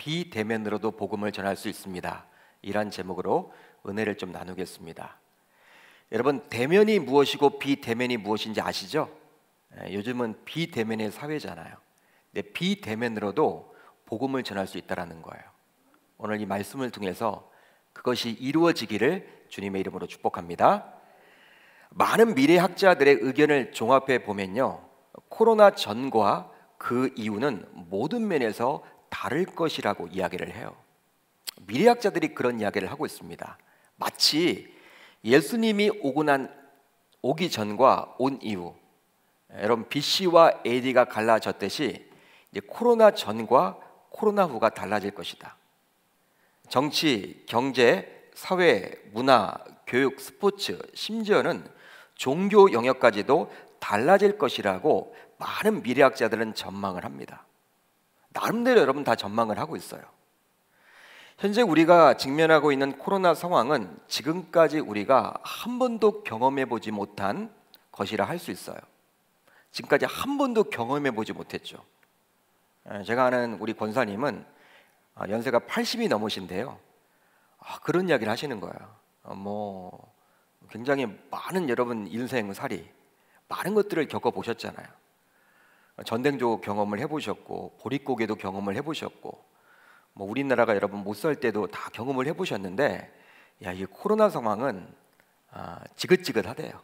비대면으로도 복음을 전할 수 있습니다. 이란 제목으로 은혜를 좀 나누겠습니다. 여러분, 대면이 무엇이고 비대면이 무엇인지 아시죠? 요즘은 비대면의 사회잖아요. 근데 비대면으로도 복음을 전할 수 있다는 거예요. 오늘 이 말씀을 통해서 그것이 이루어지기를 주님의 이름으로 축복합니다. 많은 미래학자들의 의견을 종합해 보면요, 코로나 전과 그 이후는 모든 면에서 다를 것이라고 이야기를 해요. 미래학자들이 그런 이야기를 하고 있습니다. 마치 예수님이 오기 전과 온 이후, 여러분 BC와 AD가 갈라졌듯이 이제 코로나 전과 코로나 후가 달라질 것이다. 정치, 경제, 사회, 문화, 교육, 스포츠, 심지어는 종교 영역까지도 달라질 것이라고 많은 미래학자들은 전망을 합니다. 나름대로 여러분 다 전망을 하고 있어요. 현재 우리가 직면하고 있는 코로나 상황은 지금까지 우리가 한 번도 경험해 보지 못한 것이라 할 수 있어요. 지금까지 한 번도 경험해 보지 못했죠. 제가 아는 우리 권사님은 연세가 80이 넘으신데요, 그런 이야기를 하시는 거예요. 굉장히 많은 여러분 인생살이 많은 것들을 겪어보셨잖아요. 전쟁조 경험을 해보셨고, 보릿고개도 경험을 해보셨고, 우리나라가 여러분 못 살 때도 다 경험을 해보셨는데, 이 코로나 상황은 지긋지긋하대요.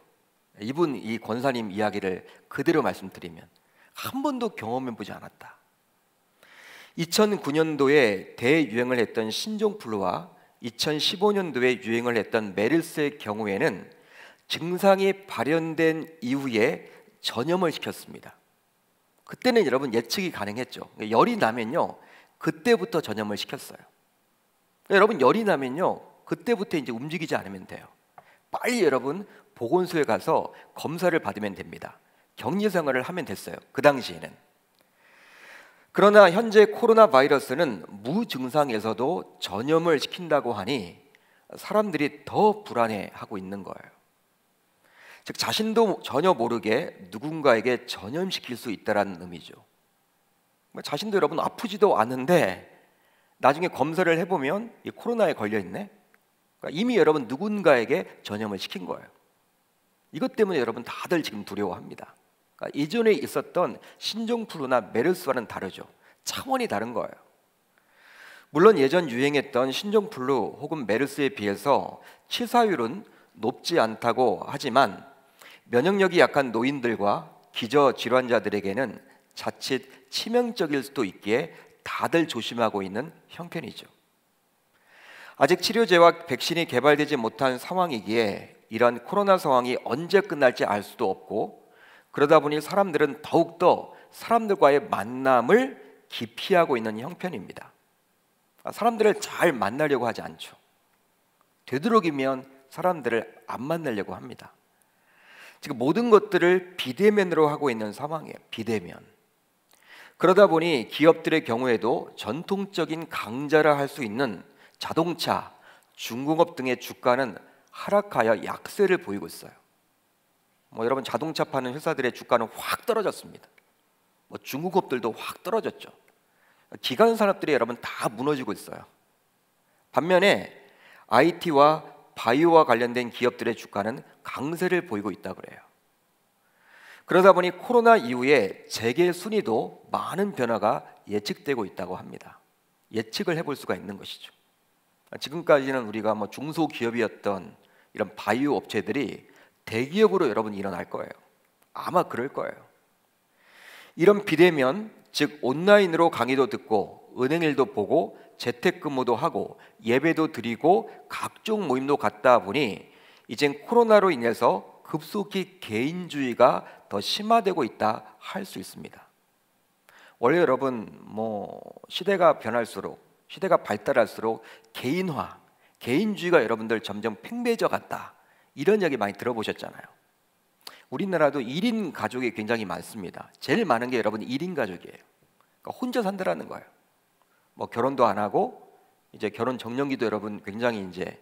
이 권사님 이야기를 그대로 말씀드리면 한 번도 경험해보지 않았다. 2009년도에 대유행을 했던 신종플루와 2015년도에 유행을 했던 메르스의 경우에는 증상이 발현된 이후에 전염을 시켰습니다. 그때는 여러분 예측이 가능했죠. 열이 나면요, 그때부터 전염을 시켰어요. 여러분, 열이 나면요, 그때부터 이제 움직이지 않으면 돼요. 빨리 여러분 보건소에 가서 검사를 받으면 됩니다. 격리 생활을 하면 됐어요, 그 당시에는. 그러나 현재 코로나 바이러스는 무증상에서도 전염을 시킨다고 하니 사람들이 더 불안해하고 있는 거예요. 즉, 자신도 전혀 모르게 누군가에게 전염시킬 수 있다는 의미죠. 자신도 여러분 아프지도 않은데 나중에 검사를 해보면 이 코로나에 걸려있네. 그러니까 이미 여러분 누군가에게 전염을 시킨 거예요. 이것 때문에 여러분 다들 지금 두려워합니다. 그러니까 이전에 있었던 신종플루나 메르스와는 다르죠. 차원이 다른 거예요. 물론 예전 유행했던 신종플루 혹은 메르스에 비해서 치사율은 높지 않다고 하지만 면역력이 약한 노인들과 기저질환자들에게는 자칫 치명적일 수도 있기에 다들 조심하고 있는 형편이죠. 아직 치료제와 백신이 개발되지 못한 상황이기에 이런 코로나 상황이 언제 끝날지 알 수도 없고, 그러다 보니 사람들은 더욱더 사람들과의 만남을 기피하고 있는 형편입니다. 사람들을 잘 만나려고 하지 않죠. 되도록이면 사람들을 안 만나려고 합니다. 지금 모든 것들을 비대면으로 하고 있는 상황이에요. 비대면. 그러다 보니 기업들의 경우에도 전통적인 강자라 할 수 있는 자동차, 중공업 등의 주가는 하락하여 약세를 보이고 있어요. 여러분, 자동차 파는 회사들의 주가는 확 떨어졌습니다. 중공업들도 확 떨어졌죠. 기관 산업들이 여러분 다 무너지고 있어요. 반면에 IT와 바이오와 관련된 기업들의 주가는 강세를 보이고 있다 그래요. 그러다 보니 코로나 이후에 재계 순위도 많은 변화가 예측되고 있다고 합니다. 예측을 해볼 수가 있는 것이죠. 지금까지는 우리가 중소기업이었던 이런 바이오 업체들이 대기업으로 여러분 일어날 거예요. 아마 그럴 거예요. 이런 비대면, 즉 온라인으로 강의도 듣고 은행일도 보고 재택근무도 하고 예배도 드리고 각종 모임도 갔다 보니 이젠 코로나로 인해서 급속히 개인주의가 더 심화되고 있다 할 수 있습니다. 원래 여러분 시대가 변할수록, 시대가 발달할수록 개인화, 개인주의가 여러분들 점점 팽배해져 갔다, 이런 이야기 많이 들어보셨잖아요. 우리나라도 1인 가족이 굉장히 많습니다. 제일 많은 게 여러분 1인 가족이에요. 그러니까 혼자 산다라는 거예요. 결혼도 안 하고 이제 결혼 정년기도 여러분 굉장히 이제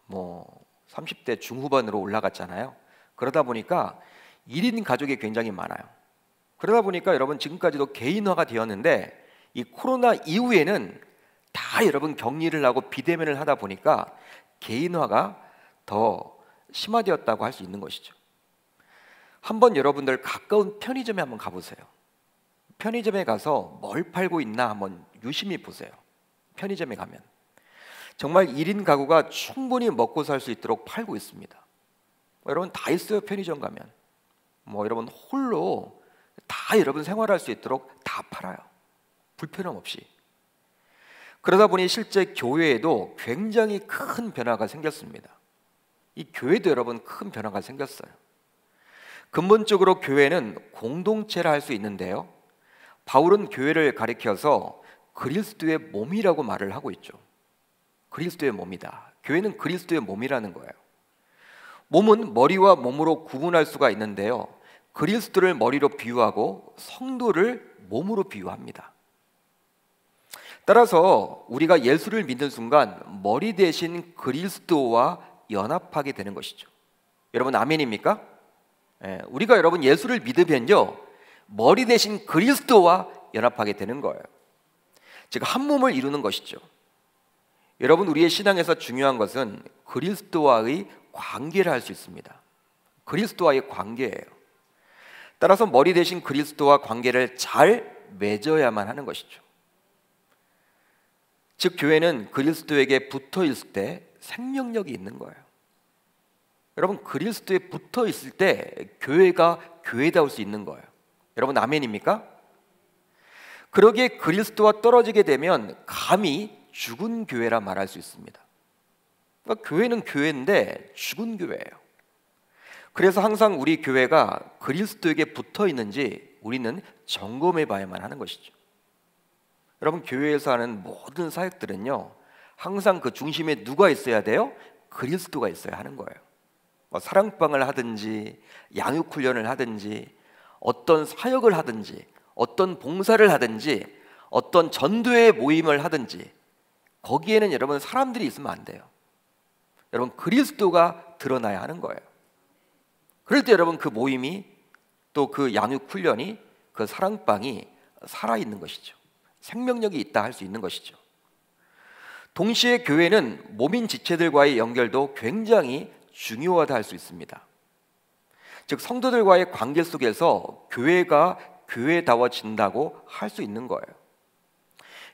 30대 중후반으로 올라갔잖아요. 그러다 보니까 1인 가족이 굉장히 많아요. 그러다 보니까 여러분 지금까지도 개인화가 되었는데 이 코로나 이후에는 다 여러분 격리를 하고 비대면을 하다 보니까 개인화가 더 심화되었다고 할 수 있는 것이죠. 한번 여러분들 가까운 편의점에 한번 가보세요. 편의점에 가서 뭘 팔고 있나 한번 유심히 보세요. 편의점에 가면 정말 1인 가구가 충분히 먹고 살 수 있도록 팔고 있습니다. 여러분 다 있어요. 편의점 가면 여러분 홀로 다 여러분 생활할 수 있도록 다 팔아요. 불편함 없이. 그러다 보니 실제 교회에도 굉장히 큰 변화가 생겼습니다. 이 교회도 여러분 큰 변화가 생겼어요. 근본적으로 교회는 공동체라 할 수 있는데요, 바울은 교회를 가리켜서 그리스도의 몸이라고 말을 하고 있죠. 그리스도의 몸이다. 교회는 그리스도의 몸이라는 거예요. 몸은 머리와 몸으로 구분할 수가 있는데요, 그리스도를 머리로 비유하고 성도를 몸으로 비유합니다. 따라서 우리가 예수를 믿는 순간 머리 대신 그리스도와 연합하게 되는 것이죠. 여러분 아멘입니까? 우리가 여러분 예수를 믿으면요, 머리 대신 그리스도와 연합하게 되는 거예요. 즉 한 몸을 이루는 것이죠. 여러분 우리의 신앙에서 중요한 것은 그리스도와의 관계를 할 수 있습니다. 그리스도와의 관계예요. 따라서 머리 대신 그리스도와 관계를 잘 맺어야만 하는 것이죠. 즉 교회는 그리스도에게 붙어 있을 때 생명력이 있는 거예요. 여러분 그리스도에 붙어 있을 때 교회가 교회다울 수 있는 거예요. 여러분 아멘입니까? 그러기에 그리스도와 떨어지게 되면 감히 죽은 교회라 말할 수 있습니다. 그러니까 교회는 교회인데 죽은 교회예요. 그래서 항상 우리 교회가 그리스도에게 붙어 있는지 우리는 점검해 봐야만 하는 것이죠. 여러분 교회에서 하는 모든 사역들은요, 항상 그 중심에 누가 있어야 돼요? 그리스도가 있어야 하는 거예요. 사랑방을 하든지 양육훈련을 하든지 어떤 사역을 하든지 어떤 봉사를 하든지 어떤 전도회 모임을 하든지 거기에는 여러분 사람들이 있으면 안 돼요. 여러분 그리스도가 드러나야 하는 거예요. 그럴 때 여러분 그 모임이 또 그 양육훈련이 그 사랑방이 살아있는 것이죠. 생명력이 있다 할 수 있는 것이죠. 동시에 교회는 몸인 지체들과의 연결도 굉장히 중요하다 할 수 있습니다. 즉 성도들과의 관계 속에서 교회가 교회다워진다고 할 수 있는 거예요.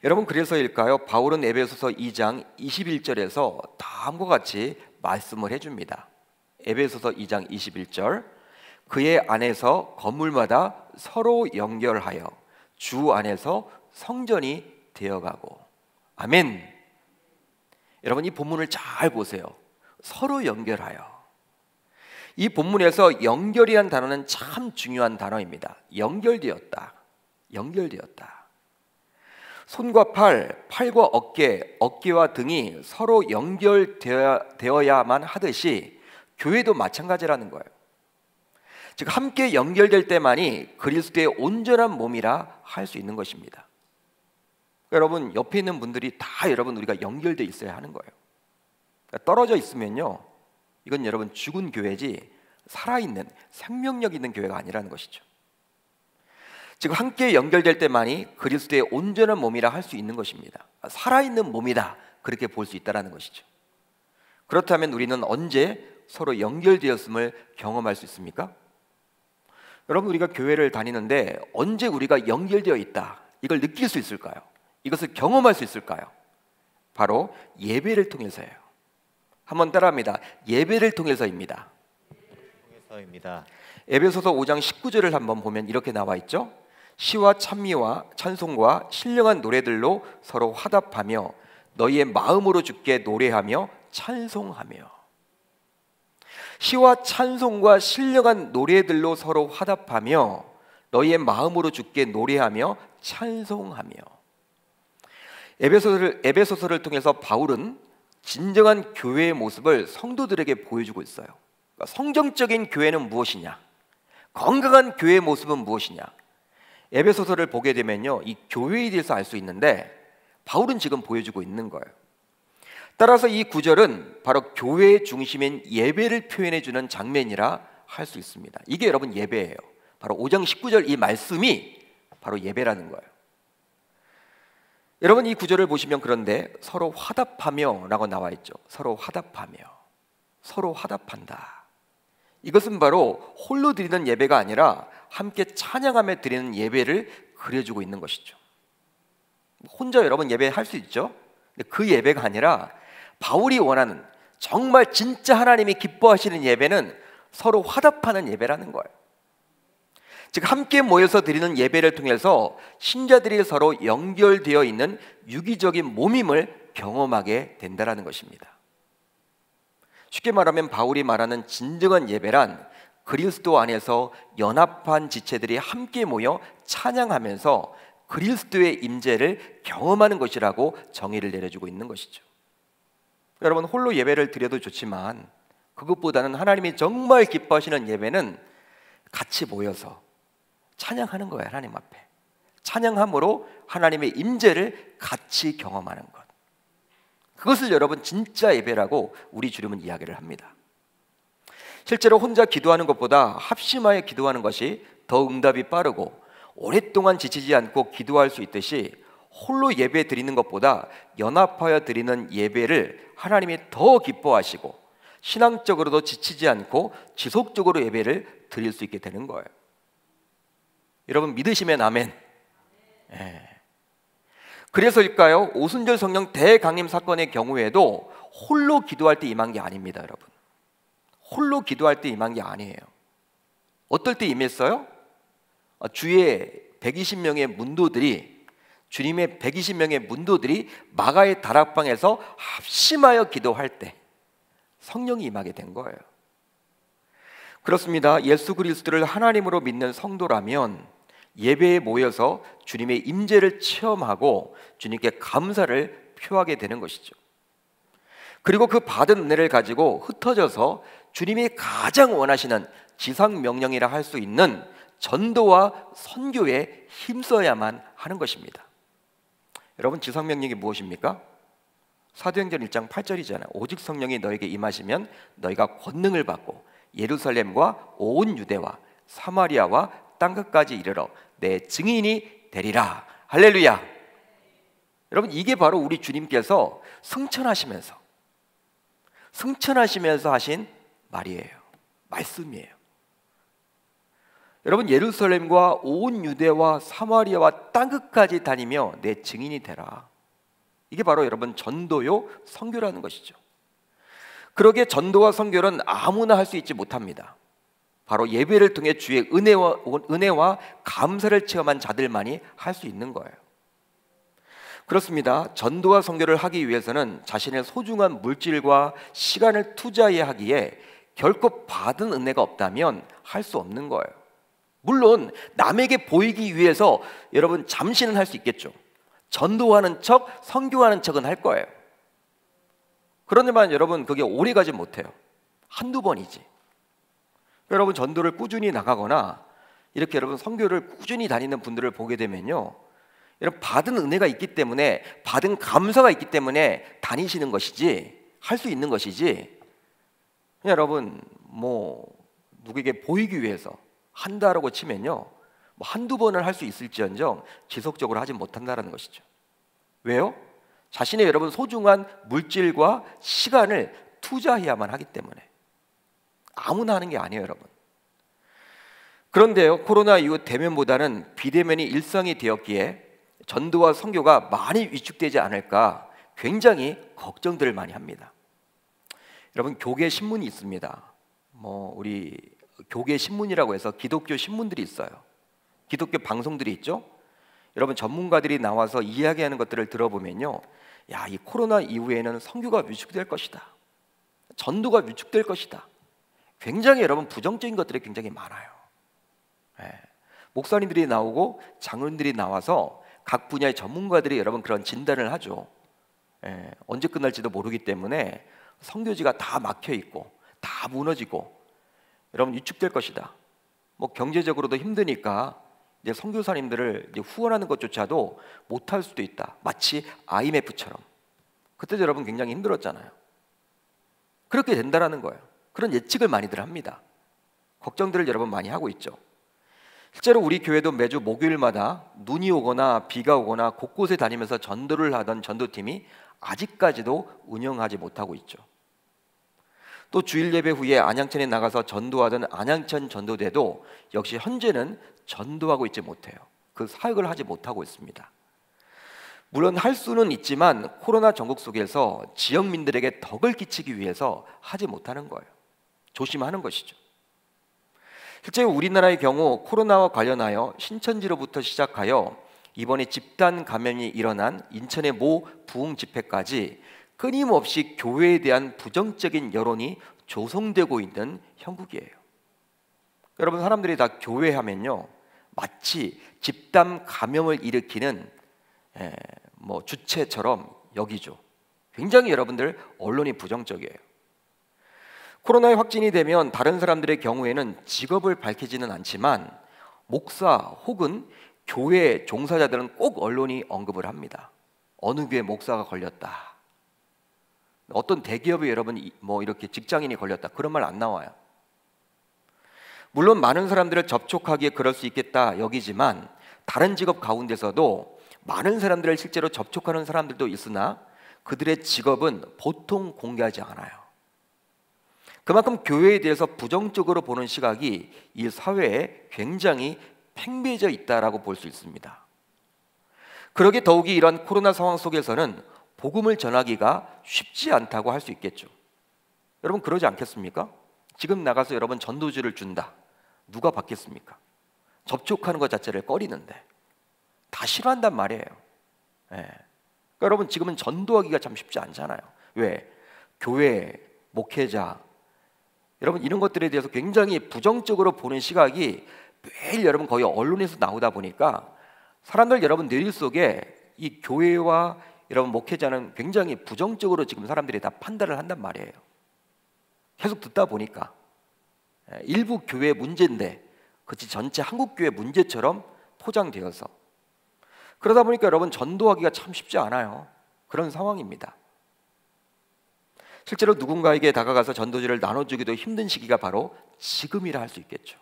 여러분 그래서일까요? 바울은 에베소서 2장 21절에서 다음과 같이 말씀을 해줍니다. 에베소서 2장 21절, 그의 안에서 건물마다 서로 연결하여 주 안에서 성전이 되어가고. 아멘. 여러분 이 본문을 잘 보세요. 서로 연결하여. 이 본문에서 연결이란 단어는 참 중요한 단어입니다. 연결되었다. 연결되었다. 손과 팔, 팔과 어깨, 어깨와 등이 서로 연결되어야만 하듯이 교회도 마찬가지라는 거예요. 즉 함께 연결될 때만이 그리스도의 온전한 몸이라 할 수 있는 것입니다. 여러분 옆에 있는 분들이 다 여러분 우리가 연결되어 있어야 하는 거예요. 그러니까 떨어져 있으면요, 이건 여러분 죽은 교회지 살아있는 생명력 있는 교회가 아니라는 것이죠. 즉 함께 연결될 때만이 그리스도의 온전한 몸이라 할 수 있는 것입니다. 살아있는 몸이다 그렇게 볼 수 있다는 것이죠. 그렇다면 우리는 언제 서로 연결되었음을 경험할 수 있습니까? 여러분 우리가 교회를 다니는데 언제 우리가 연결되어 있다 이걸 느낄 수 있을까요? 이것을 경험할 수 있을까요? 바로 예배를 통해서예요. 한번 따라합니다. 예배를 통해서입니다. 에베소서 5장 19절을 한번 보면 이렇게 나와 있죠. 시와 찬미와 찬송과 신령한 노래들로 서로 화답하며 너희의 마음으로 주께 노래하며 찬송하며. 시와 찬송과 신령한 노래들로 서로 화답하며 너희의 마음으로 주께 노래하며 찬송하며. 에베소서를 통해서 바울은 진정한 교회의 모습을 성도들에게 보여주고 있어요. 그러니까 성경적인 교회는 무엇이냐, 건강한 교회의 모습은 무엇이냐, 에베소서를 보게 되면요 이 교회에 대해서 알 수 있는데 바울은 지금 보여주고 있는 거예요. 따라서 이 구절은 바로 교회의 중심인 예배를 표현해주는 장면이라 할 수 있습니다. 이게 여러분 예배예요. 바로 5장 19절 이 말씀이 바로 예배라는 거예요. 여러분 이 구절을 보시면 그런데 서로 화답하며 라고 나와 있죠. 서로 화답하며, 서로 화답한다. 이것은 바로 홀로 드리는 예배가 아니라 함께 찬양하며 드리는 예배를 그려주고 있는 것이죠. 혼자 여러분 예배할 수 있죠. 근데 그 예배가 아니라 바울이 원하는 정말 진짜 하나님이 기뻐하시는 예배는 서로 화답하는 예배라는 거예요. 즉 함께 모여서 드리는 예배를 통해서 신자들이 서로 연결되어 있는 유기적인 몸임을 경험하게 된다는 것입니다. 쉽게 말하면 바울이 말하는 진정한 예배란 그리스도 안에서 연합한 지체들이 함께 모여 찬양하면서 그리스도의 임재를 경험하는 것이라고 정의를 내려주고 있는 것이죠. 여러분 홀로 예배를 드려도 좋지만 그것보다는 하나님이 정말 기뻐하시는 예배는 같이 모여서 찬양하는 거예요. 하나님 앞에 찬양함으로 하나님의 임재를 같이 경험하는 것, 그것을 여러분 진짜 예배라고 우리 주님은 이야기를 합니다. 실제로 혼자 기도하는 것보다 합심하여 기도하는 것이 더 응답이 빠르고 오랫동안 지치지 않고 기도할 수 있듯이 홀로 예배 드리는 것보다 연합하여 드리는 예배를 하나님이 더 기뻐하시고 신앙적으로도 지치지 않고 지속적으로 예배를 드릴 수 있게 되는 거예요. 여러분 믿으시면 아멘. 예. 그래서일까요? 오순절 성령 대강림 사건의 경우에도 홀로 기도할 때 임한 게 아닙니다. 여러분 홀로 기도할 때 임한 게 아니에요. 어떨 때 임했어요? 주의 120명의 문도들이, 주님의 120명의 문도들이 마가의 다락방에서 합심하여 기도할 때 성령이 임하게 된 거예요. 그렇습니다. 예수 그리스도를 하나님으로 믿는 성도라면 예배에 모여서 주님의 임재를 체험하고 주님께 감사를 표하게 되는 것이죠. 그리고 그 받은 은혜를 가지고 흩어져서 주님이 가장 원하시는 지상 명령이라 할 수 있는 전도와 선교에 힘써야만 하는 것입니다. 여러분 지상 명령이 무엇입니까? 사도행전 1장 8절이잖아요. 오직 성령이 너에게 임하시면 너희가 권능을 받고 예루살렘과 온 유대와 사마리아와 땅끝까지 이르러 내 증인이 되리라. 할렐루야. 여러분 이게 바로 우리 주님께서 승천하시면서 하신 말이에요. 말씀이에요. 여러분 예루살렘과 온 유대와 사마리아와 땅끝까지 다니며 내 증인이 되라. 이게 바로 여러분 전도요 선교라는 것이죠. 그러기에 전도와 선교는 아무나 할 수 있지 못합니다. 바로 예배를 통해 주의 은혜와 감사를 체험한 자들만이 할 수 있는 거예요. 그렇습니다. 전도와 선교를 하기 위해서는 자신의 소중한 물질과 시간을 투자해야 하기에 결코 받은 은혜가 없다면 할 수 없는 거예요. 물론 남에게 보이기 위해서 여러분 잠시는 할 수 있겠죠. 전도하는 척, 선교하는 척은 할 거예요. 그런데만 여러분 그게 오래 가지 못해요. 한두 번이지. 여러분 전도를 꾸준히 나가거나 이렇게 여러분 선교를 꾸준히 다니는 분들을 보게 되면요, 여러분 받은 은혜가 있기 때문에, 받은 감사가 있기 때문에 다니시는 것이지, 할 수 있는 것이지, 그냥 여러분 뭐 누구에게 보이기 위해서 한다라고 치면요, 뭐 한두 번을 할 수 있을지언정 지속적으로 하지 못한다는 것이죠. 왜요? 자신의 여러분 소중한 물질과 시간을 투자해야만 하기 때문에. 아무나 하는 게 아니에요, 여러분. 그런데요, 코로나 이후 대면보다는 비대면이 일상이 되었기에 전도와 선교가 많이 위축되지 않을까 굉장히 걱정들을 많이 합니다. 여러분 교계 신문이 있습니다. 우리 교계 신문이라고 해서 기독교 신문들이 있어요. 기독교 방송들이 있죠. 여러분 전문가들이 나와서 이야기하는 것들을 들어보면요, 야, 이 코로나 이후에는 선교가 위축될 것이다, 전도가 위축될 것이다, 굉장히 여러분 부정적인 것들이 굉장히 많아요. 목사님들이 나오고 장로님들이 나와서 각 분야의 전문가들이 여러분 그런 진단을 하죠. 언제 끝날지도 모르기 때문에 선교지가 다 막혀 있고 다 무너지고 여러분 위축될 것이다. 경제적으로도 힘드니까 이제 선교사님들을 이제 후원하는 것조차도 못할 수도 있다. 마치 IMF처럼. 그때 여러분 굉장히 힘들었잖아요. 그렇게 된다라는 거예요. 그런 예측을 많이들 합니다. 걱정들을 여러분 많이 하고 있죠. 실제로 우리 교회도 매주 목요일마다 눈이 오거나 비가 오거나 곳곳에 다니면서 전도를 하던 전도팀이 아직까지도 운영하지 못하고 있죠. 또 주일 예배 후에 안양천에 나가서 전도하던 안양천 전도대도 역시 현재는 전도하고 있지 못해요. 그 사역을 하지 못하고 있습니다. 물론 할 수는 있지만 코로나 전국 속에서 지역민들에게 덕을 끼치기 위해서 하지 못하는 거예요. 조심하는 것이죠. 실제 우리나라의 경우 코로나와 관련하여 신천지로부터 시작하여 이번에 집단 감염이 일어난 인천의 모 부흥 집회까지 끊임없이 교회에 대한 부정적인 여론이 조성되고 있는 형국이에요. 여러분, 사람들이 다 교회 하면요 마치 집단 감염을 일으키는 주체처럼 여기죠. 굉장히 여러분들 언론이 부정적이에요. 코로나에 확진이 되면 다른 사람들의 경우에는 직업을 밝히지는 않지만 목사 혹은 교회 종사자들은 꼭 언론이 언급을 합니다. 어느 교회 목사가 걸렸다, 어떤 대기업에 여러분 이렇게 직장인이 걸렸다, 그런 말 안 나와요. 물론 많은 사람들을 접촉하기에 그럴 수 있겠다 여기지만 다른 직업 가운데서도 많은 사람들을 실제로 접촉하는 사람들도 있으나 그들의 직업은 보통 공개하지 않아요. 그만큼 교회에 대해서 부정적으로 보는 시각이 이 사회에 굉장히 팽배해져 있다라고 볼 수 있습니다. 그러게 더욱이 이런 코로나 상황 속에서는 복음을 전하기가 쉽지 않다고 할 수 있겠죠. 여러분, 그러지 않겠습니까? 지금 나가서 여러분 전도지를 준다, 누가 받겠습니까? 접촉하는 것 자체를 꺼리는데 다 싫어한단 말이에요. 그러니까 여러분, 지금은 전도하기가 참 쉽지 않잖아요. 왜? 교회, 목회자, 여러분 이런 것들에 대해서 굉장히 부정적으로 보는 시각이 매일 여러분 거의 언론에서 나오다 보니까 사람들 여러분 뇌리 속에 이 교회와 여러분 목회자는 굉장히 부정적으로 지금 사람들이 다 판단을 한단 말이에요. 계속 듣다 보니까 일부 교회 문제인데 그치 전체 한국교회 문제처럼 포장되어서, 그러다 보니까 여러분 전도하기가 참 쉽지 않아요. 그런 상황입니다. 실제로 누군가에게 다가가서 전도지를 나눠주기도 힘든 시기가 바로 지금이라 할 수 있겠죠.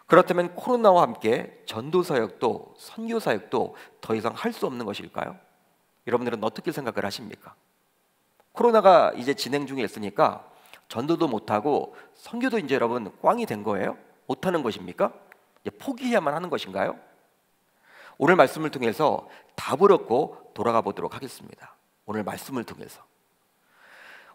그렇다면 코로나와 함께 전도사역도 선교사역도 더 이상 할 수 없는 것일까요? 여러분들은 어떻게 생각을 하십니까? 코로나가 이제 진행 중에 있으니까 전도도 못하고 선교도 이제 여러분 꽝이 된 거예요? 못하는 것입니까? 이제 포기해야만 하는 것인가요? 오늘 말씀을 통해서 답을 얻고 돌아가 보도록 하겠습니다. 오늘 말씀을 통해서.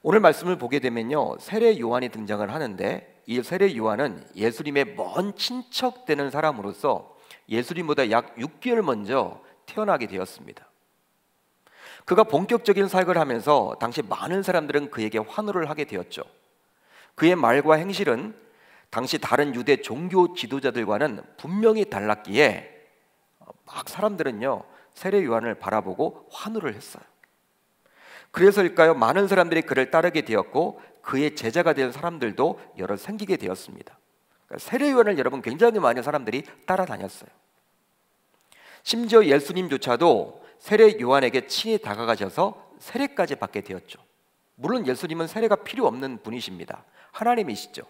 오늘 말씀을 보게 되면요 세례 요한이 등장을 하는데, 이 세례 요한은 예수님의 먼 친척되는 사람으로서 예수님보다 약 6개월 먼저 태어나게 되었습니다. 그가 본격적인 사역을 하면서 당시 많은 사람들은 그에게 환호를 하게 되었죠. 그의 말과 행실은 당시 다른 유대 종교 지도자들과는 분명히 달랐기에 막 사람들은요 세례 요한을 바라보고 환호를 했어요. 그래서일까요? 많은 사람들이 그를 따르게 되었고 그의 제자가 된 사람들도 여러 생기게 되었습니다. 그러니까 세례 요한을 여러분 굉장히 많은 사람들이 따라다녔어요. 심지어 예수님조차도 세례 요한에게 친히 다가가셔서 세례까지 받게 되었죠. 물론 예수님은 세례가 필요 없는 분이십니다. 하나님이시죠.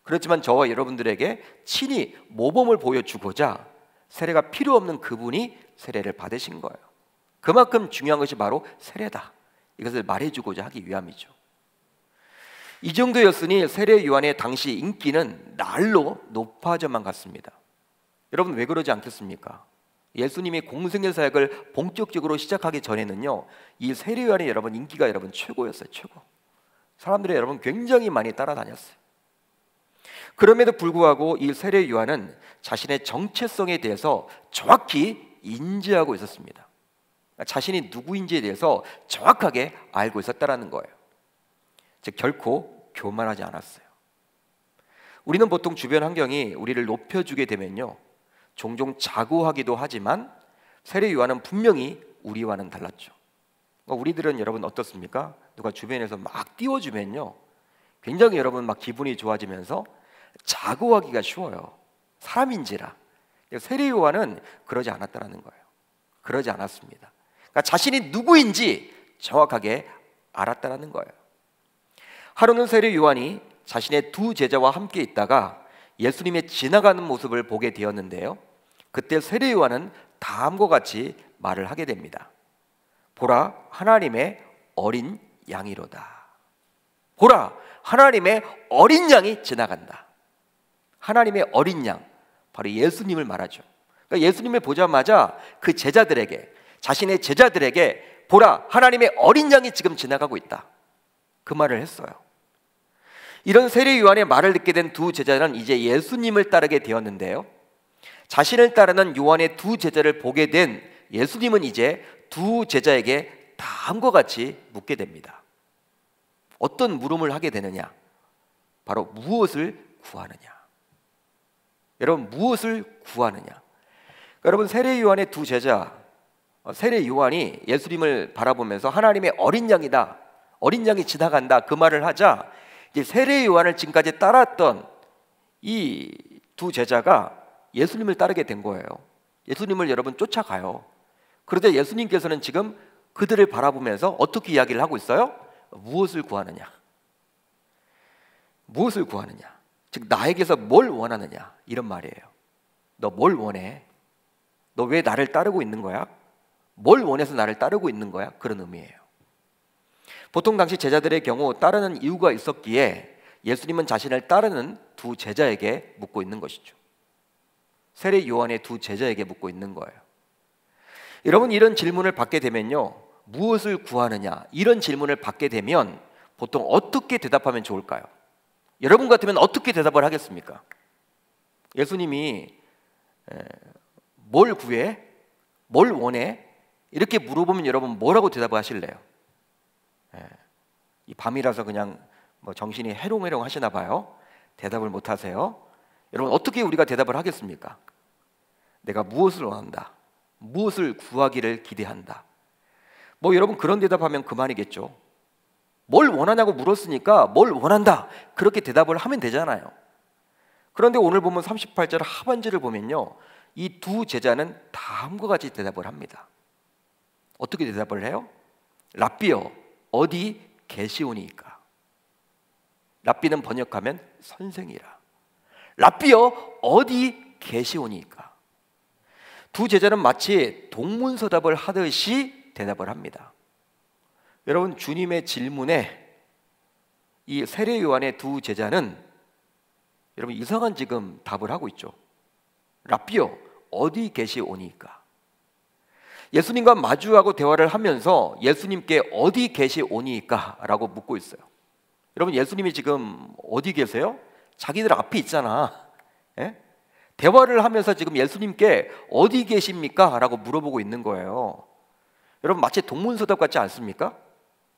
그렇지만 저와 여러분들에게 친히 모범을 보여주고자 세례가 필요 없는 그분이 세례를 받으신 거예요. 그만큼 중요한 것이 바로 세례다, 이것을 말해주고자 하기 위함이죠. 이 정도였으니 세례 요한의 당시 인기는 날로 높아져만 갔습니다. 여러분 왜 그러지 않겠습니까? 예수님이 공생의 사역을 본격적으로 시작하기 전에는요 이 세례 요한의 여러분 인기가 여러분 최고였어요. 최고. 사람들이 여러분 굉장히 많이 따라다녔어요. 그럼에도 불구하고 이 세례 요한은 자신의 정체성에 대해서 정확히 인지하고 있었습니다. 자신이 누구인지에 대해서 정확하게 알고 있었다라는 거예요. 즉 결코 교만하지 않았어요. 우리는 보통 주변 환경이 우리를 높여주게 되면요 종종 자고하기도 하지만 세례 요한은 분명히 우리와는 달랐죠. 우리들은 여러분 어떻습니까? 누가 주변에서 막 띄워주면요 굉장히 여러분 막 기분이 좋아지면서 자고하기가 쉬워요. 사람인지라. 세례 요한은 그러지 않았다라는 거예요. 그러지 않았습니다. 그러니까 자신이 누구인지 정확하게 알았다라는 거예요. 하루는 세례 요한이 자신의 두 제자와 함께 있다가 예수님의 지나가는 모습을 보게 되었는데요. 그때 세례 요한은 다음과 같이 말을 하게 됩니다. 보라, 하나님의 어린 양이로다. 보라, 하나님의 어린 양이 지나간다. 하나님의 어린 양, 바로 예수님을 말하죠. 그러니까 예수님을 보자마자 그 제자들에게, 자신의 제자들에게 보라, 하나님의 어린 양이 지금 지나가고 있다, 그 말을 했어요. 이런 세례 요한의 말을 듣게 된 두 제자는 이제 예수님을 따르게 되었는데요. 자신을 따르는 요한의 두 제자를 보게 된 예수님은 이제 두 제자에게 다음과 같이 묻게 됩니다. 어떤 물음을 하게 되느냐? 바로 무엇을 구하느냐? 여러분, 무엇을 구하느냐? 여러분, 세례 요한의 두 제자, 세례 요한이 예수님을 바라보면서 하나님의 어린 양이다, 어린 양이 지나간다, 그 말을 하자 이제 세례 요한을 지금까지 따랐던 이 두 제자가 예수님을 따르게 된 거예요. 예수님을 여러분 쫓아가요. 그런데 예수님께서는 지금 그들을 바라보면서 어떻게 이야기를 하고 있어요? 무엇을 구하느냐? 무엇을 구하느냐? 즉 나에게서 뭘 원하느냐? 이런 말이에요. 너 뭘 원해? 너 왜 나를 따르고 있는 거야? 뭘 원해서 나를 따르고 있는 거야? 그런 의미예요. 보통 당시 제자들의 경우 따르는 이유가 있었기에 예수님은 자신을 따르는 두 제자에게 묻고 있는 것이죠. 세례 요한의 두 제자에게 묻고 있는 거예요. 여러분, 이런 질문을 받게 되면요, 무엇을 구하느냐, 이런 질문을 받게 되면 보통 어떻게 대답하면 좋을까요? 여러분 같으면 어떻게 대답을 하겠습니까? 예수님이 뭘 구해? 뭘 원해? 이렇게 물어보면 여러분 뭐라고 대답을 하실래요? 이 밤이라서 그냥 뭐 정신이 해롱해롱 하시나 봐요. 대답을 못 하세요. 여러분, 어떻게 우리가 대답을 하겠습니까? 내가 무엇을 원한다, 무엇을 구하기를 기대한다, 뭐 여러분 그런 대답하면 그만이겠죠. 뭘 원하냐고 물었으니까 뭘 원한다, 그렇게 대답을 하면 되잖아요. 그런데 오늘 보면 38절 하반절을 보면요, 이 두 제자는 다음과 같이 대답을 합니다. 어떻게 대답을 해요? 랍비여, 어디 계시오니이까? 랍비는 번역하면 선생이라. 랍비여, 어디 계시오니이까? 두 제자는 마치 동문서답을 하듯이 대답을 합니다. 여러분, 주님의 질문에 이 세례 요한의 두 제자는 여러분 이상한 지금 답을 하고 있죠. 랍비여, 어디 계시오니이까? 예수님과 마주하고 대화를 하면서 예수님께 어디 계시오니이까? 라고 묻고 있어요. 여러분, 예수님이 지금 어디 계세요? 자기들 앞에 있잖아. 예? 대화를 하면서 지금 예수님께 어디 계십니까? 라고 물어보고 있는 거예요. 여러분, 마치 동문서답 같지 않습니까?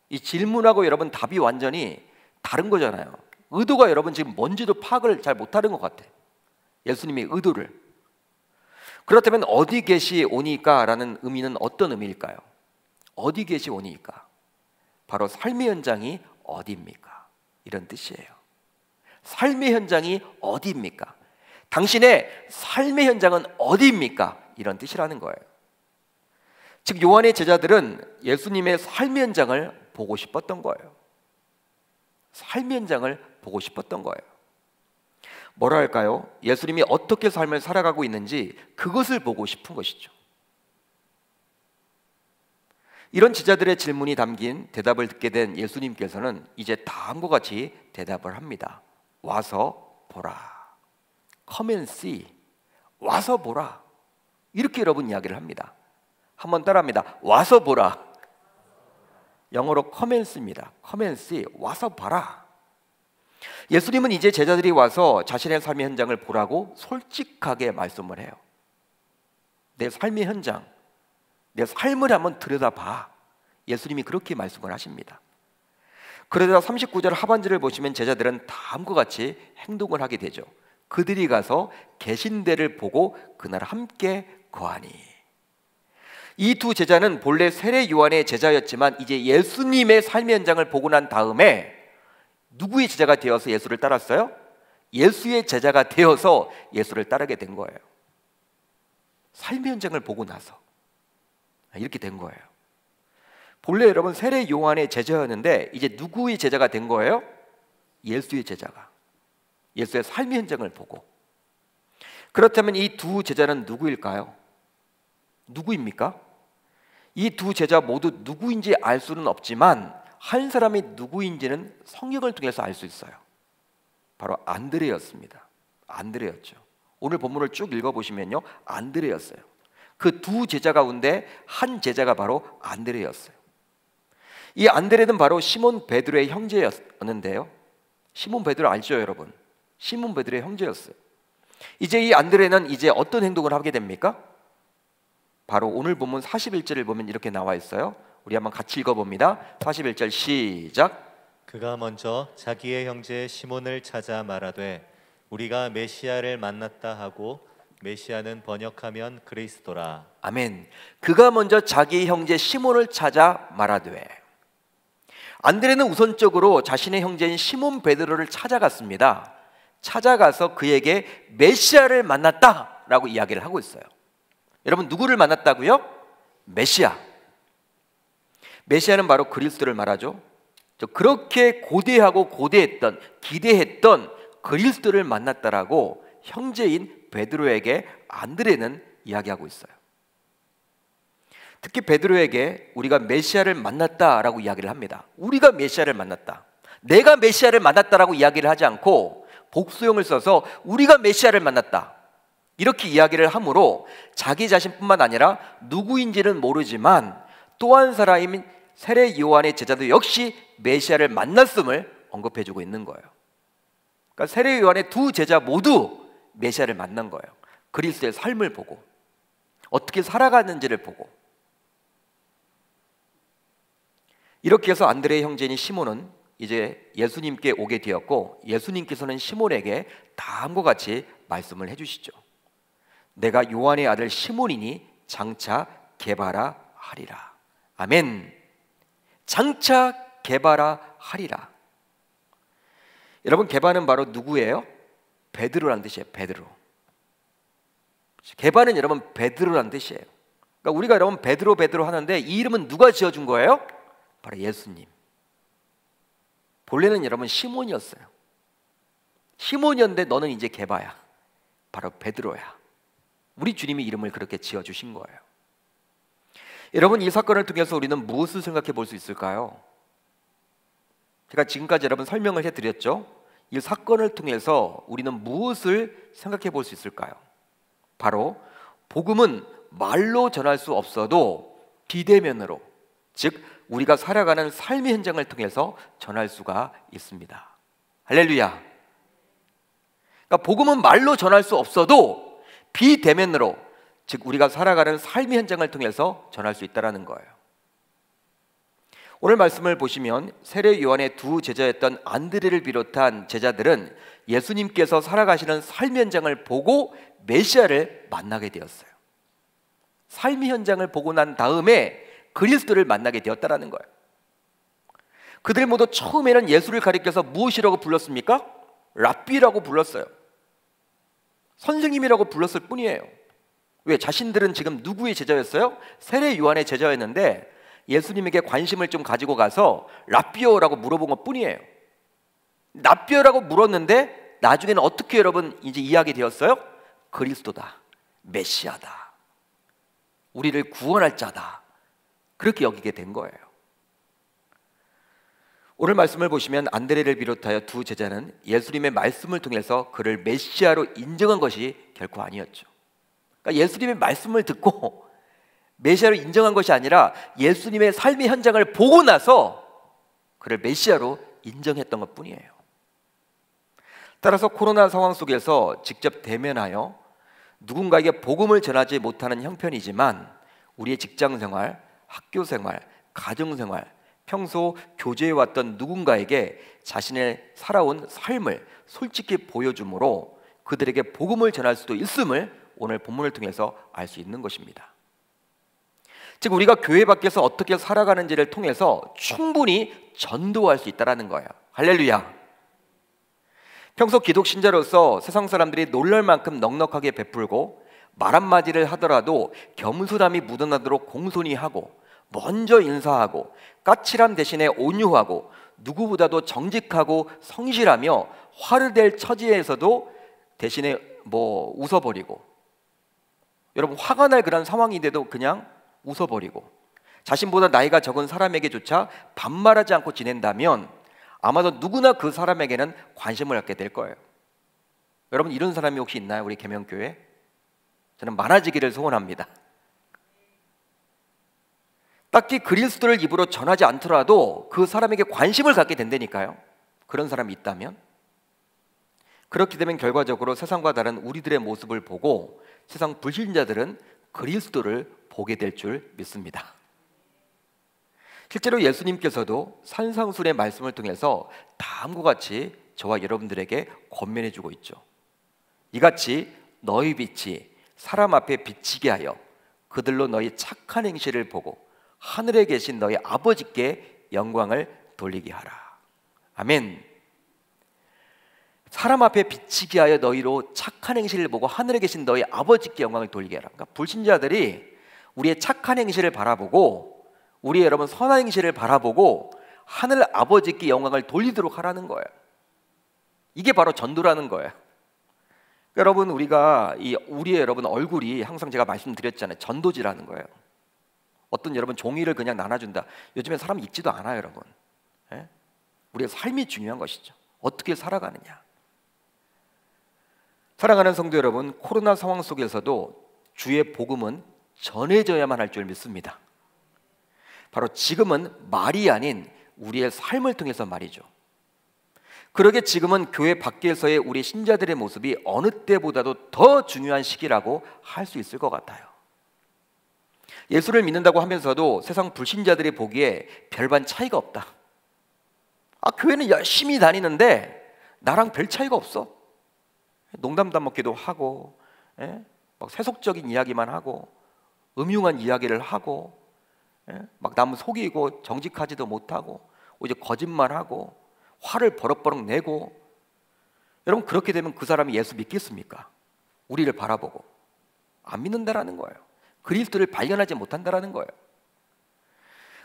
이 질문하고 여러분 답이 완전히 다른 거잖아요. 의도가 여러분 지금 뭔지도 파악을 잘 못하는 것 같아, 예수님의 의도를. 그렇다면 어디 계시오니까 라는 의미는 어떤 의미일까요? 어디 계시오니까? 바로 삶의 현장이 어디입니까? 이런 뜻이에요. 삶의 현장이 어디입니까? 당신의 삶의 현장은 어디입니까? 이런 뜻이라는 거예요. 즉 요한의 제자들은 예수님의 삶의 현장을 보고 싶었던 거예요. 삶의 현장을 보고 싶었던 거예요. 뭐라 할까요? 예수님이 어떻게 삶을 살아가고 있는지 그것을 보고 싶은 것이죠. 이런 제자들의 질문이 담긴 대답을 듣게 된 예수님께서는 이제 다음과 같이 대답을 합니다. 와서 보라. Come and see. 와서 보라. 이렇게 여러분 이야기를 합니다. 한번 따라합니다. 와서 보라. 영어로 come and see입니다. come and see. 와서 봐라. 예수님은 이제 제자들이 와서 자신의 삶의 현장을 보라고 솔직하게 말씀을 해요. 내 삶의 현장, 내 삶을 한번 들여다봐. 예수님이 그렇게 말씀을 하십니다. 그러다 39절 하반절을 보시면 제자들은 다음과 같이 행동을 하게 되죠. 그들이 가서 계신 데를 보고 그날 함께 거하니. 이 두 제자는 본래 세례 요한의 제자였지만 이제 예수님의 삶의 현장을 보고 난 다음에 누구의 제자가 되어서 예수를 따랐어요? 예수의 제자가 되어서 예수를 따르게 된 거예요. 삶의 현장을 보고 나서 이렇게 된 거예요. 본래 여러분 세례 요한의 제자였는데 이제 누구의 제자가 된 거예요? 예수의 제자가. 예수의 삶의 현장을 보고 그렇다면 이 두 제자는 누구일까요? 누구입니까? 이 두 제자 모두 누구인지 알 수는 없지만 한 사람이 누구인지는 성경을 통해서 알 수 있어요. 바로 안드레였습니다. 안드레였죠. 오늘 본문을 쭉 읽어보시면요, 안드레였어요. 그 두 제자 가운데 한 제자가 바로 안드레였어요. 이 안드레는 바로 시몬 베드로의 형제였는데요, 시몬 베드로 알죠, 여러분? 시몬 베드로의 형제였어요. 이제 이 안드레는 이제 어떤 행동을 하게 됩니까? 바로 오늘 본문 41절을 보면 이렇게 나와 있어요. 우리 한번 같이 읽어봅니다. 41절 시작. 그가 먼저 자기의 형제 시몬을 찾아 말하되 우리가 메시아를 만났다 하고, 메시아는 번역하면 그리스도라. 아멘. 그가 먼저 자기 형제 시몬을 찾아 말하되, 안드레는 우선적으로 자신의 형제인 시몬 베드로를 찾아갔습니다. 찾아가서 그에게 메시아를 만났다라고 이야기를 하고 있어요. 여러분, 누구를 만났다고요? 메시아. 메시아는 바로 그리스도를 말하죠. 그렇게 고대하고 고대했던, 기대했던 그리스도를 만났다라고 형제인 베드로에게 안드레는 이야기하고 있어요. 특히 베드로에게 우리가 메시아를 만났다라고 이야기를 합니다. 우리가 메시아를 만났다, 내가 메시아를 만났다라고 이야기를 하지 않고 복수형을 써서 우리가 메시아를 만났다 이렇게 이야기를 하므로 자기 자신뿐만 아니라 누구인지는 모르지만 또 한 사람인 세례 요한의 제자도 역시 메시아를 만났음을 언급해주고 있는 거예요. 그러니까 세례 요한의 두 제자 모두 메시아를 만난 거예요. 그리스도의 삶을 보고 어떻게 살아가는지를 보고. 이렇게 해서 안드레의 형제인 시몬은 이제 예수님께 오게 되었고, 예수님께서는 시몬에게 다음과 같이 말씀을 해주시죠. 내가 요한의 아들 시몬이니 장차 게바라 하리라. 아멘. 장차 게바라 하리라. 여러분, 게바는 바로 누구예요? 베드로라는 뜻이에요. 베드로. 게바는 여러분 베드로라는 뜻이에요. 그러니까 우리가 여러분 베드로 하는데 이 이름은 누가 지어준 거예요? 바로 예수님. 본래는 여러분 시몬이었어요. 시몬이었는데 너는 이제 게바야. 바로 베드로야. 우리 주님이 이름을 그렇게 지어주신 거예요. 여러분, 이 사건을 통해서 우리는 무엇을 생각해 볼 수 있을까요? 제가 지금까지 여러분 설명을 해드렸죠. 이 사건을 통해서 우리는 무엇을 생각해 볼 수 있을까요? 바로 복음은 말로 전할 수 없어도 비대면으로, 즉 우리가 살아가는 삶의 현장을 통해서 전할 수가 있습니다. 할렐루야. 그러니까 복음은 말로 전할 수 없어도 비대면으로, 즉 우리가 살아가는 삶의 현장을 통해서 전할 수 있다는 거예요. 오늘 말씀을 보시면 세례 요한의 두 제자였던 안드레를 비롯한 제자들은 예수님께서 살아가시는 삶의 현장을 보고 메시아를 만나게 되었어요. 삶의 현장을 보고 난 다음에 그리스도를 만나게 되었다는 거예요. 그들 모두 처음에는 예수를 가리켜서 무엇이라고 불렀습니까? 랍비라고 불렀어요. 선생님이라고 불렀을 뿐이에요. 왜? 자신들은 지금 누구의 제자였어요? 세례 요한의 제자였는데 예수님에게 관심을 좀 가지고 가서 랍비오라고 물어본 것 뿐이에요. 랍비오라고 물었는데 나중에는 어떻게 여러분 이제 이해하게 되었어요? 그리스도다, 메시아다, 우리를 구원할 자다, 그렇게 여기게 된 거예요. 오늘 말씀을 보시면 안드레를 비롯하여 두 제자는 예수님의 말씀을 통해서 그를 메시아로 인정한 것이 결코 아니었죠. 그러니까 예수님의 말씀을 듣고 메시아로 인정한 것이 아니라 예수님의 삶의 현장을 보고 나서 그를 메시아로 인정했던 것뿐이에요. 따라서 코로나 상황 속에서 직접 대면하여 누군가에게 복음을 전하지 못하는 형편이지만 우리의 직장생활, 학교생활, 가정생활, 평소 교제해왔던 누군가에게 자신의 살아온 삶을 솔직히 보여줌으로 그들에게 복음을 전할 수도 있음을 오늘 본문을 통해서 알 수 있는 것입니다. 즉 우리가 교회 밖에서 어떻게 살아가는지를 통해서 충분히 전도할 수 있다는 거예요. 할렐루야. 평소 기독 신자로서 세상 사람들이 놀랄 만큼 넉넉하게 베풀고 말 한마디를 하더라도 겸손함이 묻어나도록 공손히 하고 먼저 인사하고 까칠함 대신에 온유하고 누구보다도 정직하고 성실하며 화를 낼 처지에서도 대신에 뭐 웃어버리고, 여러분 화가 날 그런 상황인데도 그냥 웃어버리고, 자신보다 나이가 적은 사람에게조차 반말하지 않고 지낸다면 아마도 누구나 그 사람에게는 관심을 갖게 될 거예요. 여러분 이런 사람이 혹시 있나요? 우리 계명교회? 저는 많아지기를 소원합니다. 딱히 그리스도를 입으로 전하지 않더라도 그 사람에게 관심을 갖게 된다니까요. 그런 사람이 있다면. 그렇게 되면 결과적으로 세상과 다른 우리들의 모습을 보고 세상 불신자들은 그리스도를 보게 될 줄 믿습니다. 실제로 예수님께서도 산상수훈의 말씀을 통해서 다음과 같이 저와 여러분들에게 권면해 주고 있죠. 이같이 너희 빛이 사람 앞에 비치게 하여 그들로 너희 착한 행실을 보고 하늘에 계신 너희 아버지께 영광을 돌리게 하라. 아멘. 사람 앞에 비치게 하여 너희로 착한 행실을 보고 하늘에 계신 너희 아버지께 영광을 돌리게 하라. 그러니까 불신자들이 우리의 착한 행실을 바라보고 우리 여러분 선한 행실을 바라보고 하늘 아버지께 영광을 돌리도록 하라는 거예요. 이게 바로 전도라는 거예요. 여러분 우리가 우리의 여러분 얼굴이 항상 제가 말씀드렸잖아요. 전도지라는 거예요. 어떤 여러분 종이를 그냥 나눠준다. 요즘에 사람 읽지도 않아요, 여러분. 예? 우리의 삶이 중요한 것이죠. 어떻게 살아가느냐. 사랑하는 성도 여러분, 코로나 상황 속에서도 주의 복음은 전해져야만 할 줄 믿습니다. 바로 지금은 말이 아닌 우리의 삶을 통해서 말이죠. 그러게 지금은 교회 밖에서의 우리 신자들의 모습이 어느 때보다도 더 중요한 시기라고 할 수 있을 것 같아요. 예수를 믿는다고 하면서도 세상 불신자들이 보기에 별반 차이가 없다. 교회는 열심히 다니는데 나랑 별 차이가 없어. 농담 따먹기도 하고, 막 세속적인 이야기만 하고, 음흉한 이야기를 하고, 막 남 속이고 정직하지도 못하고, 오히려 거짓말하고, 화를 버럭버럭 내고. 여러분 그렇게 되면 그 사람이 예수 믿겠습니까? 우리를 바라보고 안 믿는다라는 거예요. 그리스도를 발견하지 못한다라는 거예요.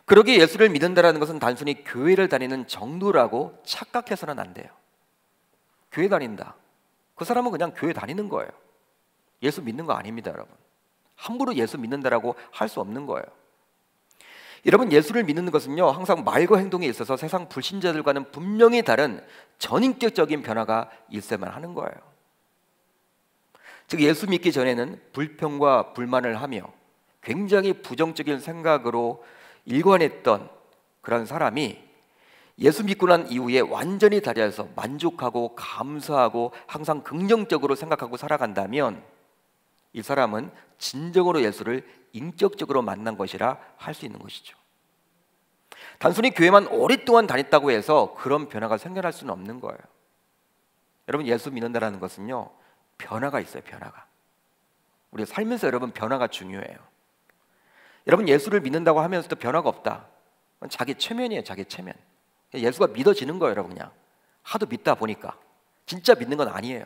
그러기에 예수를 믿는다라는 것은 단순히 교회를 다니는 정도라고 착각해서는 안 돼요. 교회 다닌다. 그 사람은 그냥 교회 다니는 거예요. 예수 믿는 거 아닙니다, 여러분. 함부로 예수 믿는다라고 할 수 없는 거예요. 여러분 예수를 믿는 것은요 항상 말과 행동에 있어서 세상 불신자들과는 분명히 다른 전인격적인 변화가 있어야만 하는 거예요. 즉 예수 믿기 전에는 불평과 불만을 하며 굉장히 부정적인 생각으로 일관했던 그런 사람이 예수 믿고 난 이후에 완전히 달라져서 만족하고 감사하고 항상 긍정적으로 생각하고 살아간다면 이 사람은 진정으로 예수를 인격적으로 만난 것이라 할 수 있는 것이죠. 단순히 교회만 오랫동안 다녔다고 해서 그런 변화가 생겨날 수는 없는 거예요. 여러분 예수 믿는다는 것은요 변화가 있어요. 변화가. 우리 살면서 여러분 변화가 중요해요. 여러분 예수를 믿는다고 하면서도 변화가 없다. 그건 자기 체면이에요. 자기 체면. 예수가 믿어지는 거예요. 여러분 그냥 하도 믿다 보니까. 진짜 믿는 건 아니에요.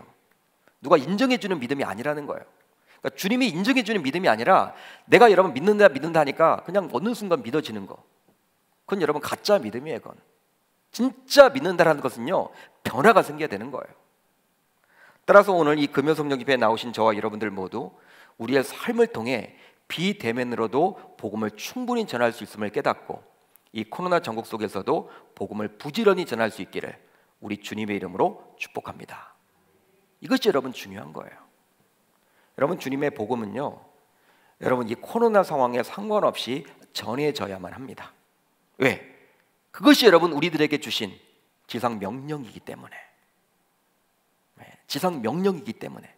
누가 인정해주는 믿음이 아니라는 거예요. 그러니까 주님이 인정해주는 믿음이 아니라 내가 여러분 믿는다 하니까 그냥 어느 순간 믿어지는 거. 그건 여러분 가짜 믿음이에요. 그건. 진짜 믿는다라는 것은요 변화가 생겨야 되는 거예요. 따라서 오늘 이 금요성령 집회에 나오신 저와 여러분들 모두 우리의 삶을 통해 비대면으로도 복음을 충분히 전할 수 있음을 깨닫고 이 코로나 전국 속에서도 복음을 부지런히 전할 수 있기를 우리 주님의 이름으로 축복합니다. 이것이 여러분 중요한 거예요. 여러분 주님의 복음은요 여러분 이 코로나 상황에 상관없이 전해져야만 합니다. 왜? 그것이 여러분 우리들에게 주신 지상 명령이기 때문에. 지상 명령이기 때문에.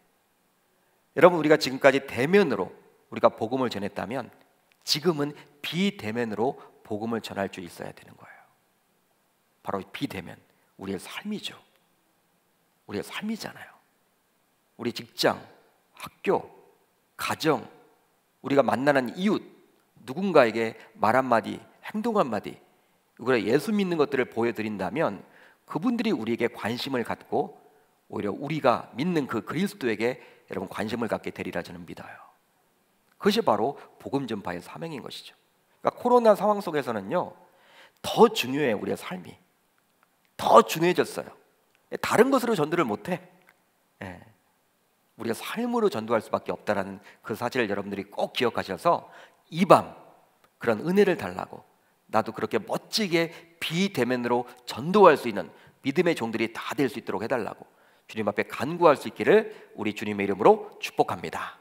여러분 우리가 지금까지 대면으로 우리가 복음을 전했다면 지금은 비대면으로 복음을 전할 수 있어야 되는 거예요. 바로 비대면, 우리의 삶이죠. 우리의 삶이잖아요. 우리 직장, 학교, 가정, 우리가 만나는 이웃, 누군가에게 말 한마디, 행동 한마디, 우리가 예수 믿는 것들을 보여드린다면 그분들이 우리에게 관심을 갖고 오히려 우리가 믿는 그 그리스도에게 여러분 관심을 갖게 되리라 저는 믿어요. 그것이 바로 복음 전파의 사명인 것이죠. 그러니까 코로나 상황 속에서는요 더 중요해요. 우리의 삶이 더 중요해졌어요. 다른 것으로 전도를 못해. 우리가 삶으로 전도할 수밖에 없다라는 그 사실을 여러분들이 꼭 기억하셔서 이 밤 그런 은혜를 달라고, 나도 그렇게 멋지게 비대면으로 전도할 수 있는 믿음의 종들이 다 될 수 있도록 해달라고 주님 앞에 간구할 수 있기를 우리 주님의 이름으로 축복합니다.